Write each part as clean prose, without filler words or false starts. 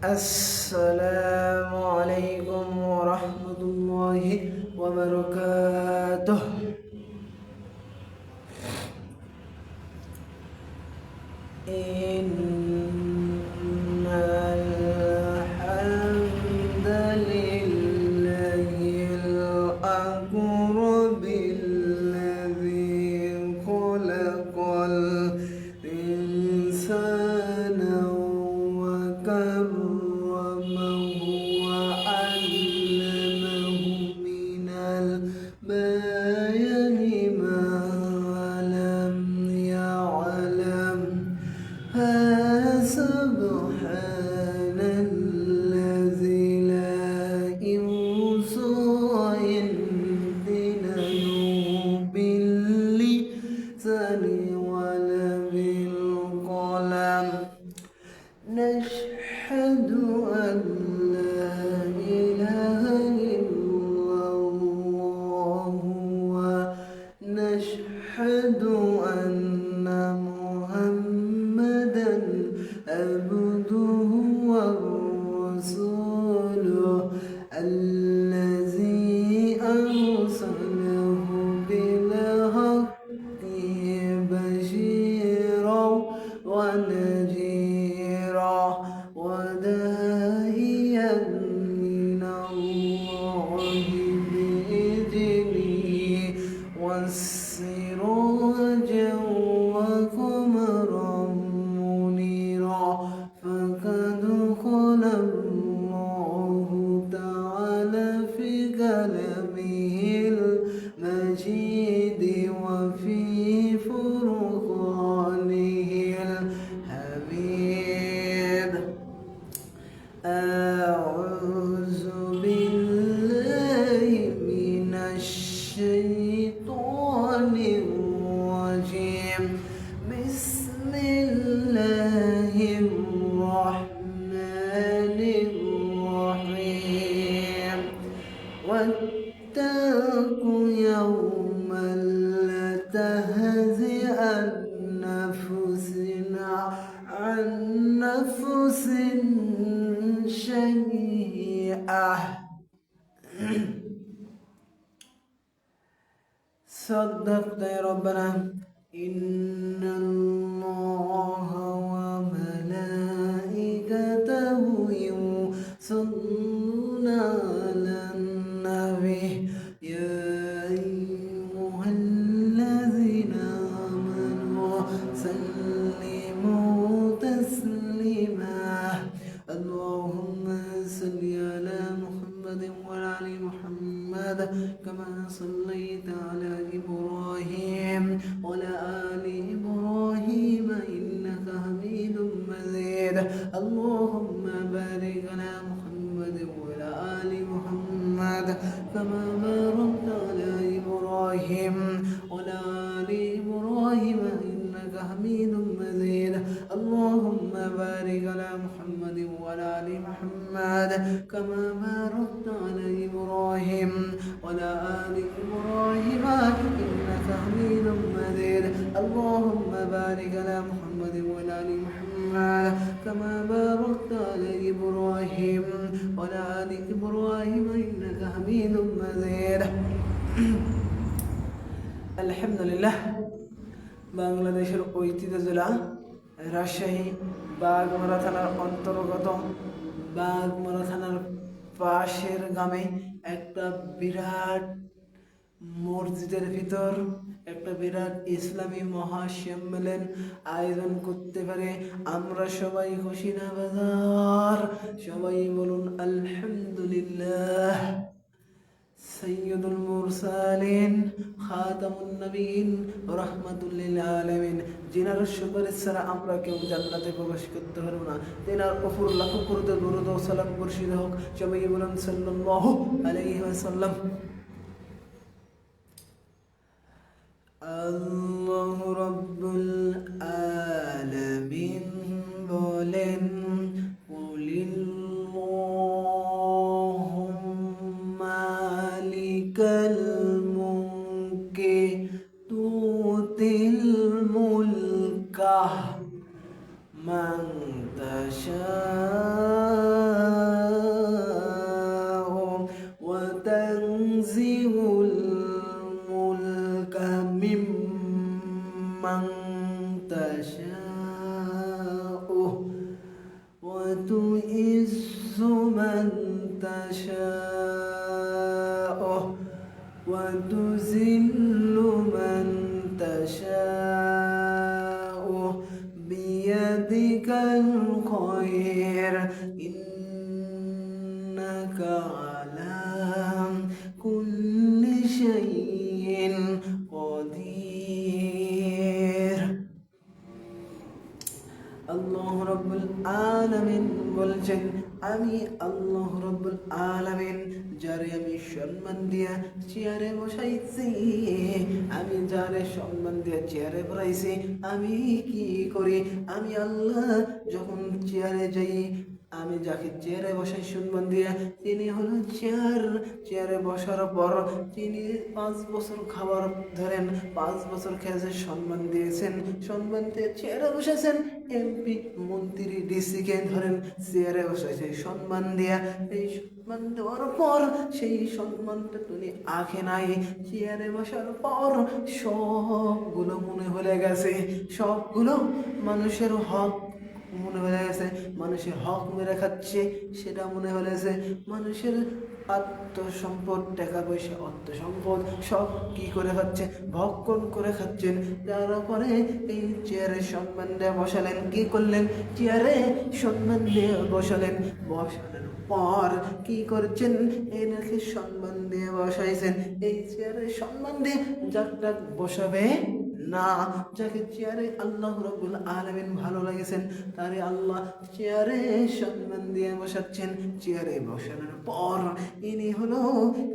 السلام عليكم ورحمة الله وبركاته. إن الحمد لله الأقرب الذي خلق الإنسان وكرمه وعلمه من البيان ما لم يعلم. فسبحان الذي لا يوصى امتنانه باللسان ولا بالقلم. نشهد أن لا إله إلا الله ونشهد أن محمدا عبده ورسوله الذي أرسله بالحق بشيرا ونذيرا وداعيا من الله بإذنه وسراجا وقمرا منيرا. فقد قال الله تعالى في كلامه المجيد وفي فرقانه الحميد. أعوذ بالله من الشيطان الرجيم. بسم الله الرحمن الرحيم. واتقوا يوما لا تجزي نفس عن نفس شيئا. صدقت يا ربنا. إن الله وملائكته يصلون على النبي يا أيها الذين آمنوا سلموا تسليما. اللهم صل على محمد وعلى آل محمد كما صليت على إبراهيم وعلى آل إبراهيم إنك حميد مجيد. اللهم بارك على محمد وعلى آل محمد كما باركت على إبراهيم وعلى آل إبراهيم إنك حميد مجيد. اللهم بارك على محمد وعلى آل محمد كما باركت على إبراهيم وعلى آل إبراهيم إنك حميد مجيد. اللهم بارك على محمد وعلى آل محمد كما باركت على إبراهيم وعلى آل إبراهيم إنك حميد مجيد. আলহামদুলিল্লাহ। বাংলাদেশের ঐতিহ্য জেলা রাজশাহী বাগমারা থানার অন্তর্গত বাগমারা থানার পাশের গ্রামে একটা বিরাট মসজিদের ভিতর একটা বিরাট ইসলামী মহাসম্মেলন আয়োজন করতে পারে আমরা সবাই খুশি না বাজার? সবাই বলুন আলহামদুলিল্লাহ। সৈয়দুল মুরসালিন খাতামুন নবীন রাহমাতুল লিল আলামিন, যিনার সুপারিশ ছাড়া আমরা কেউ জান্নাতে প্রবেশ করতে পারবো না, তিনার উপর লাখো কোটি দরুদ ও সালাম বর্ষিত হোক। সবাই বলুন সাল্লাল্লাহু আলাইহি ওয়াসাল্লাম। আল্লাহু রাব্বুল আলামিন বলেন কুলিল্লাহুম্মা মালিকাল মুলকি তুতিল মুলকা تشاء وتنزع الملك ممن تشاء وتعز من تشاء وتذل من تشاء بيدك الخير إنك على كل شيء قدير আল্লাহ রাব্বুল আলামিন বলছেন, আমি আল্লাহ রাব্বুল আলামিন যারে আমি সম্মান দিয়া চেয়ারে বসাইছি, আমি যারে সম্মান দিয়া চেয়ারে বসাইছি, আমি কি করি? আমি আল্লাহ যখন চেয়ারে যাই, আমি যাকে চেয়ারে বসাই সম্মান দিয়া, তিনি হলো চেয়ারে বসার পর তিনি 5 বছর খাবার ধরেন 5 বছর খেয়েছে, সম্মান দিয়েছেন, সম্মান দিয়ে চেয়ারে বসেছেন। এমপি মন্ত্রী ডিসিকে ধরেন চেয়ারে বসাইছে সম্মান দিয়া, এই সম্মান দেওয়ার পর সেই সম্মানটা তুমি আখে নাই। চেয়ারে বসার পর সবগুলো মনে হলে গেছে, সবগুলো মানুষের হক মনে হয়ে গেছে, মানুষের হক মেরে খাচ্ছে সেটা মনে হয়েছে, মানুষের আত্মসম্পদ, টাকা পয়সা, অর্থ সম্পদ সব কি করে খাচ্ছে? ভক্ষণ করে খাচ্ছেন। তারপরে এই চেয়ারে সম্মান দিয়ে বসালেন, কি করলেন? চেয়ারে সম্মান দিয়ে বসালেন, বসানোর পর কি করছেন? এনাকে সম্মান দিয়ে বসাইছেন, এই চেয়ারে সম্মান দিয়ে যাকটা বসাবে না, যাকে চেয়ারে আল্লাহ রাব্বুল আলামিন ভালো লাগেছেন তারে আল্লাহ চেয়ারে সম্মান দিয়ে বসাচ্ছেন। চেয়ারে বসানোর পর ইনি হলো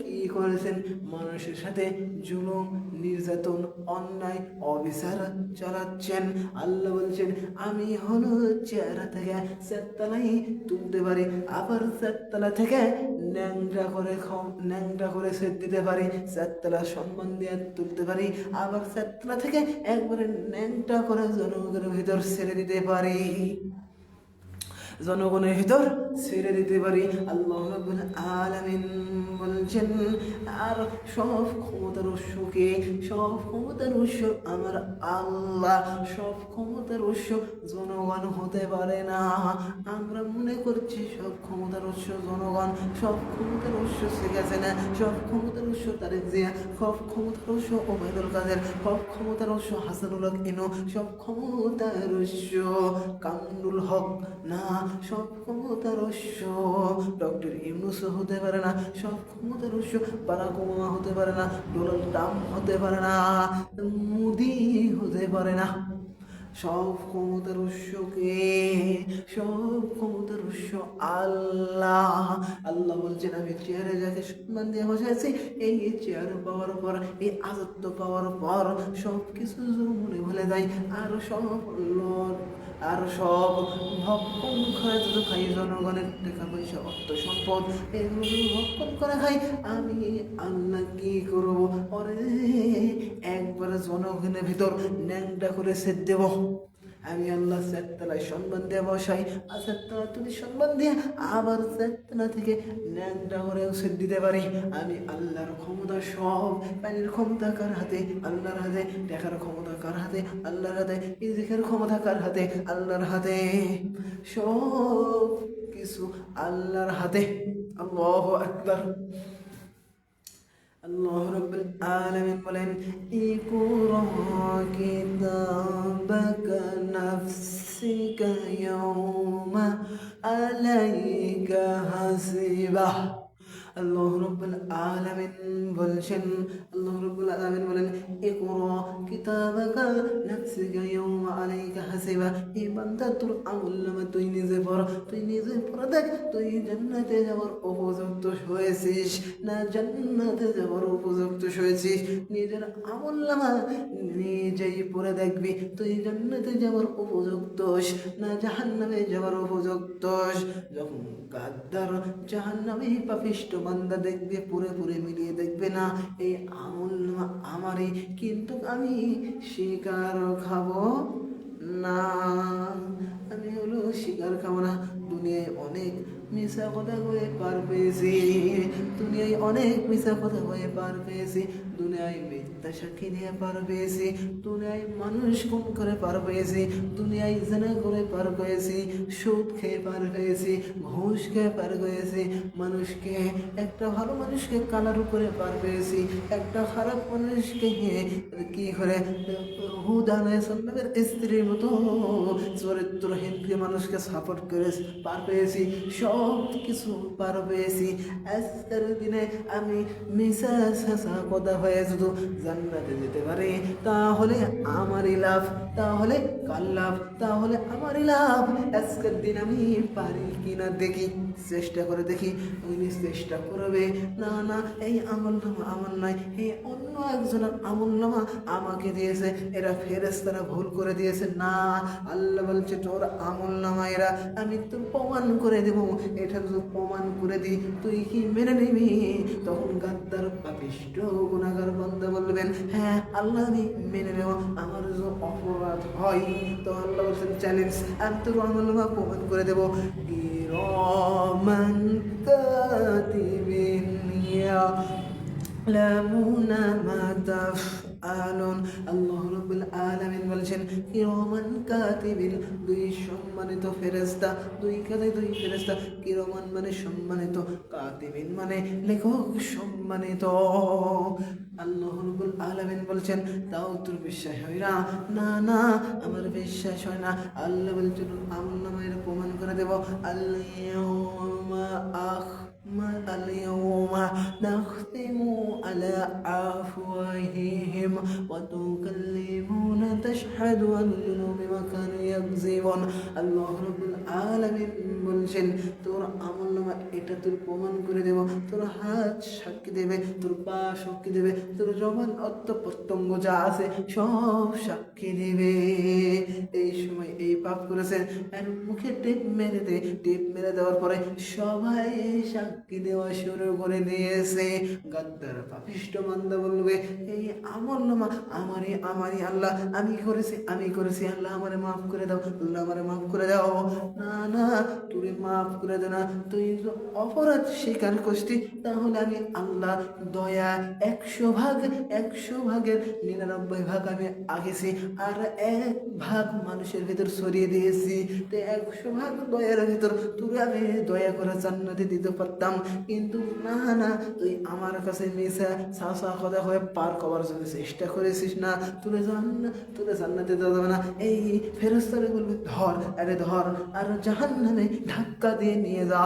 কি করেছেন? মানুষের সাথে জুলুম, নির্যাতন, অন্যায়, অবিচার চালাচ্ছেন। আল্লাহ বলছেন, আমি হলো চেয়ার থেকে 4 তলায় তুলতে পারি, আবার 4 তলা থেকে ন্যাংটা করে সেট দিতে পারি, 4 তলা সম্মান দিয়ে তুলতে পারি, আবার 4 তলা থেকে একবারে ন্যাংটা করে জনগণের ভিতর ছেড়ে দিতে পারি, জনগণের ভিতর ছেড়ে দিতে পারি। আল্লাহ রাব্বুল আলামিন বলছেন, আর সব ক্ষমতার উৎসকে, সব ক্ষমতার উৎস আমার আল্লাহ, সব ক্ষমতার উৎস জনগণ হতে পারে না। আমরা মনে করছি সব ক্ষমতার উৎস জনগণ, সব ক্ষমতার উৎস শেখ হাসিনা, সব ক্ষমতার উৎস তারেক জিয়া, সব ক্ষমতার উৎস ওবায়দুল কাদের, সব ক্ষমতার উৎস হাসানুল হক ইনু, সব ক্ষমতার উৎস কামরুল হক না, সব ক্ষমতার উৎস ডক্টর ইউনূস হতে পারে না, সব ক্ষমতার উৎস বারাক ওবামা হতে পারে না, ডোনাল্ড ট্রাম্প হতে পারে না, মোদি হতে পারে না। সব ক্ষমতার উৎসকে, সব ক্ষমতার উৎস আল্লাহ। আল্লাহ বলছেন, আমি চেয়ারে যাকে সম্মান দিয়ে বসেছি, এই চেয়ার পাওয়ার পর, এই আজত্ব পাওয়ার পর সব কিছু মনে ভুলে যায়, আর সব ভক্ষণ করে যদি খাই, জনগণের টাকা পয়সা, অর্থ সম্পদ এগুলো ভক্ষণ করে খাই, আমি আল্লাহ কি করবো? পরে একবারে জনগণের ভিতর ন্যাংটা করে সেট দেব। আমি আল্লাহ 4 তলায় সম্মান দিয়ে বসাই, আর 4 তলা তুমি সম্মান দিয়ে আবার 4 তলা থেকে ন্যাংটা করেও সেট দিতে পারি। আমি আল্লাহর ক্ষমতা, সব পানির ক্ষমতা কার হাতে? আল্লাহর হাতে। দেখার ক্ষমতা কার হাতে? আল্লাহর হাতে। রিজিকের ক্ষমতা কার হাতে? আল্লাহর হাতে। সব কিছু আল্লাহর হাতে। আল্লাহু আকবার। আল্লাহ রাব্বুল আলামিন বলেন, ইকরা কিতাবাকা নাফসিকা ইয়াওমা আলাইকা হাসিবা। আল্লাহ রাব্বুল আলামিন বলছেন, আল্লাহ রাব্বুল আলামিন বলেন, ইকরা কিতাবাকা নাফসিকা ইয়াওমা আলাইকা হাসিবা। এই বান্দা, তোর আমলনামা তুই নিজে পড়, তুই নিজে পড়ে দেখ, তুই জান্নাতে যাওয়ার উপযুক্ত হয়েছিস না জান্নাতে যাওয়ার উপযুক্ত হয়েছিস। নিজের আমলনামা নিজেই পড়ে দেখবি, তুই জান্নাতে যাওয়ার উপযুক্ত না জাহান্নামে যাওয়ার উপযুক্ত। যখন গাদ্দার জাহান্নামে পাপিষ্ট বান্দা দেখবে, পুরে মিলিয়ে দেখবে না এই আমলনামা আমারই, কিন্তু আমি শিকার খাবো না, আমি হলো শিকার খাবো না। দুনিয়ায় অনেক মিশা কথা হয়ে পার পেয়েছি, দুনিয়ায় অনেক মিশা কথা হয়ে পার পেয়েছি, দুনিয়ায় মিথ্যা সাক্ষী দিয়ে পার পেয়েছি, দুনিয়ায় মানুষ খুন করে পার পেয়েছি, দুনিয়ায় জেনা করে পার পেয়েছি, সুদ খেয়ে পার পেয়েছি, ঘুষ খেয়ে পার পেয়েছি, মানুষকে একটা ভালো মানুষকে কালার করে পার পেয়েছি, একটা খারাপ মানুষকে কি করে হুদ আলাইহিসসালামের স্ত্রীর মতো চরিত্রহীনকে মানুষকে সাপোর্ট করে পার পেয়েছি, সব কিছু পার পেয়েছি। আজকের দিনে আমি মিশা শাসা কথা হয়ে শুধু জান্নাতে যেতে পারি, তাহলে আমারই লাভ, তাহলে কার লাভ, তাহলে আমারই লাভ। আজকের দিন আমি পারি কিনা দেখি, চেষ্টা করে দেখি। উনি চেষ্টা করবে, না না এই আমলনামা আমার নয়, এই অন্য একজনের আমলনামা আমাকে দিয়েছে, এরা ফেরেশতারা ভুল করে দিয়েছে। না, আল্লাহ বলছে তোর আমলনামা এরা, আমি তো প্রমাণ করে দেবো। এটা যদি প্রমাণ করে দিই তুই কি মেনে নিবি? তখন গাদ্দার পাপিষ্ঠ গুনাহগার বান্দা বলবেন, হ্যাঁ আল্লাহ আমি মেনে নেব। আমার যদি অপরাধ হয় তো আল্লাহ বলছেন চ্যালেঞ্জ, আমি তোর আমলনামা প্রমাণ করে দেবো। কিরামান কাতিবিন ইয়ালামুনা মা তাফআলুন। আল্লাহ রাব্বুল আলামিন বলেছেন কিরামান কাতিবিন, দুই সম্মানিত ফেরেশতা, দুই কাজে দুই ফেরেশতা। কিরামান মানে সম্মানিত, কাতিবিন মানে লেখক সম্মানিত। আল্লাহ রাব্বুল আলামিন বলছেন তাও তোর বিশ্বাস হয় না? না না আমার বিশ্বাস হয় না। আল্লাহ বলছেন আমলনামায় প্রমাণ করে দেব। اليوم نختم على أفواههم وتكلمنا تشهد أرجلهم بما كانوا يكذبون। আল্লাহ রাব্বুল আলামিন বলছেন তোর আমলনামা এটা তোর প্রমাণ করে দেব, তোর হাত সাক্ষী দেবে, তোর পা সাক্ষী দেবে, তোর জবান অর্থ প্রত্যঙ্গ যা আছে সব সাক্ষী দেবে। এই সময় এই পাপ করেছেন, এর মুখে টেপ মেরে দে। টেপ মেরে দেওয়ার পরে সবাই সাক্ষী দেওয়া শুরু করে দিয়েছে। গাদ্দার পাপিষ্ঠ বান্দা বলবে এই আমলনামা আমারই, আমারই আল্লাহ, আমি করেছি আল্লাহ আমারে মাফ করে দাও, আল্লাহ আমারে মাফ করে দাও। না না তুই মাফ করে দে না, তুই অপরাধ স্বীকার করছি, তাহলে আমি আল্লাহ দয়া 100 ভাগের 99 ভাগ আমি আগেছি, আর 1 ভাগ মানুষের ভিতর ছড়িয়ে দিয়েছি। তো 100 ভাগ দয়ার ভিতর তুই আমি দয়া করে জান্নাতে দিতে পারতাম, কিন্তু না না তুই আমার কাছে মিশা সাসা কথা হয়ে পার করার জন্য চেষ্টা করেছিস। না তুলে জান্নাতে দেওয়া যাবে না। এই ফেরেশতারা বলবে ধর, আরে ধর, আর জাহান্নামে ধাক্কা দিয়ে নিয়ে যা।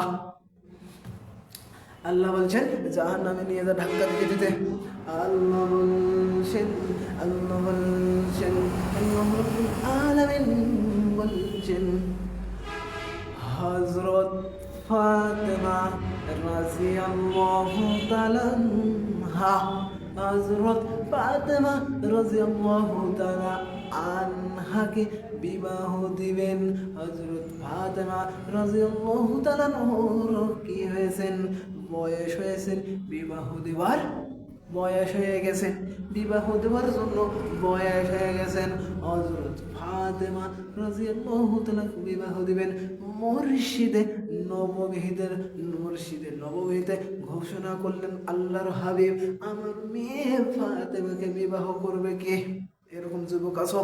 আল্লাহ বলছেন জাহান্নামে নিয়ে যা ধাক্কা দিয়ে দিতে। আল্লাহ বলছেন আল্লাহ রাব্বুল আলামিন বলছেন হযরত ফাতেমা রাদিয়াল্লাহু তাআলা আনহা, হযরত ফাতেমা রাদিয়াল্লাহু তাআলা আনহাকে বিবাহ দিবেন। হযরত ফাতেমা রাদিয়াল্লাহু তাআলা আনহুর কি হয়েছেন? বয়স হয়েছেন, বিবাহ দেওয়ার বয়স হয়ে গেছেন, বিবাহ দেওয়ার জন্য বয়স হয়ে গেছেন। হযরত ফাতেমা রাদিয়াল্লাহু তাআলা বিবাহ দিবেন মসজিদে নববীতে ঘোষণা করলেন আল্লাহর হাবিব আমার মেয়ে ফাতেমাকে বিবাহ করবে কে? এরকম যুবক আছো?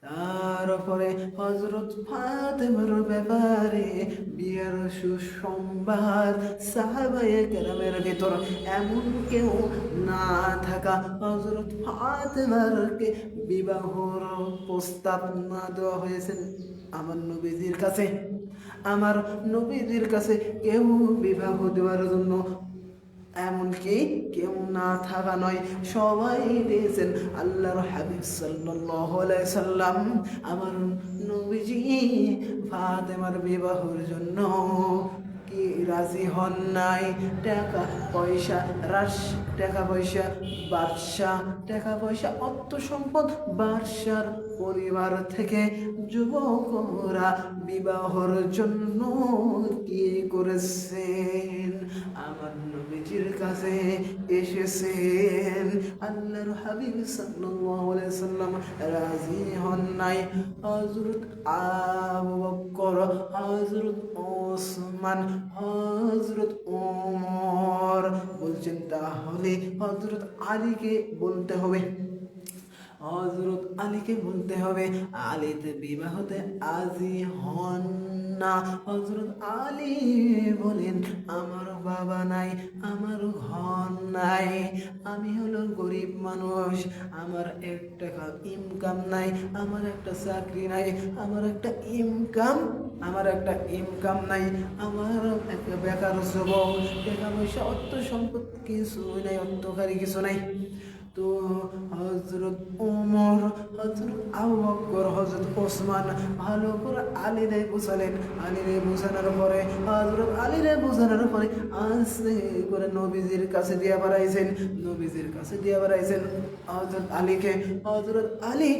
তারপরে হযরত ফাতেমার ব্যাপারে বিয়ার সুসংবাদ সাহাবায়ে কেরামের ভিতর এমন কেউ না থাকা, হযরত ফাতেমারকে বিবাহর প্রস্তাব না দেওয়া হয়েছে আমার নবীজির কাছে কেউ বিবাহ দেওয়ার জন্য এমনকি কেউ না থাকা নয়, সবাই দিয়েছেন আল্লাহর হাবিব সাল্লাল্লাহু আলাইহি সাল্লাম। আমার নবীজি ফাতেমার বিবাহের জন্য কি রাজি হন নাই? টাকা পয়সা অর্থ সম্পদ বাদশার পরিবার থেকে যুবকরা বিবাহর জন্য কি করেছেন? আমার নবীজির কাছে এসেছেন। আল্লাহর হাবিব সাল্লাল্লাহু আলাইহি ওয়াসাল্লাম রাজি হন নাই। হযরত আবু বকর, হযরত ওসমান, হযরত ওমর বলছেন তাহলে হযরত আলীকে বলতে হবে, হযরত আলীকে বলতে হবে। আলীতে বিবাহতে আজই হন না। হযরত আলী বলেন, আমার বাবা নাই, আমার ঘর নাই, আমি হলো গরিব মানুষ, আমার একটা ইনকাম নাই, আমার একটা চাকরি নাই, আমার একটা ইনকাম নাই, আমার একটা বেকার যুবক, টাকা পয়সা অর্থ সম্পদ কিছু নাই, অর্থকারী কিছু নাই। তো হযরত ওমর, হযরত আবু বকর, হযরত ওসমান ভালো করে আলীরে বুঝালেন। আলীরে বুঝানোর পরে, হযরত আলীরে বুঝানোর পরে আস্তে করে নবীজির কাছে দিয়ে বাড়াইছেন, নবীজির কাছে দিয়ে বাড়াইছেন হযরত আলীকে। হযরত আলী